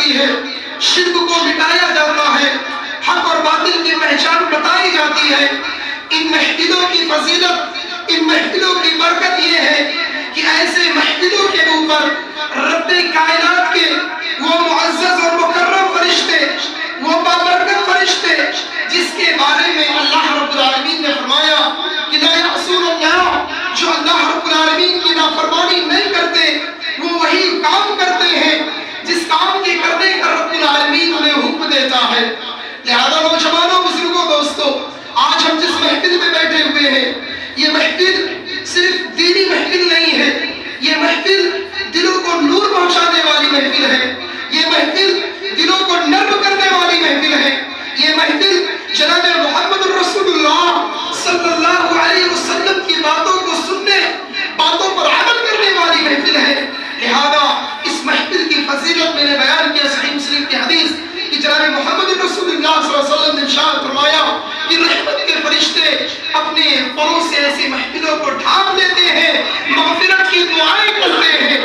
جاتی ہے، شرک کو مٹایا جاتا ہے، حق اور باطل کی پہچان بتائی جاتی ہے۔ ان محفلوں کی فضیلت، ان محفلوں کی برکت یہ ہے کہ ایسے محفلوں کے اوپر رب کائنات کے وہ معزز اور مکرم فرشتے، وہ بابرکت فرشتے جس کے بارے میں اللہ رب العالمین نے فرمایا کہ لا یعصون اللہ، جو اللہ رب العالمین کی نافرمانی نہیں کرتے، وہ وہی کام کرتے ہیں جس کام کے کرنے کا رب العالمین انہیں حکم دیتا ہے۔ لہذا نوجوانوں، بزرگوں، دوستوں، آج ہم جس محفل میں بیٹھے ہوئے ہیں، یہ محفل صرف دینی محفل نہیں ہے، یہ محفل دلوں کو نور پہنچانے والی محفل ہے، یہ محفل دلوں کو نرم کرنے والی محفل ہے، یہ محفل جناب محمد رسول اللہ صلی اللہ علیہ وسلم کی باتوں کو سننے، باتوں پر عمل کرنے والی محفل ہے۔ لہذا اس محفل کی فضیلت میں نے بیان کیا صحیح مسلم کی حدیث کہ جناب محمد رسول اللہ صلی اللہ علیہ وسلم نے ارشاد فرمایا کہ رحمت کے فرشتے اپنے پروں سے ایسی محفلوں کو ڈھانپ لیتے ہیں، مغفرت کی دعائیں کرتے ہیں۔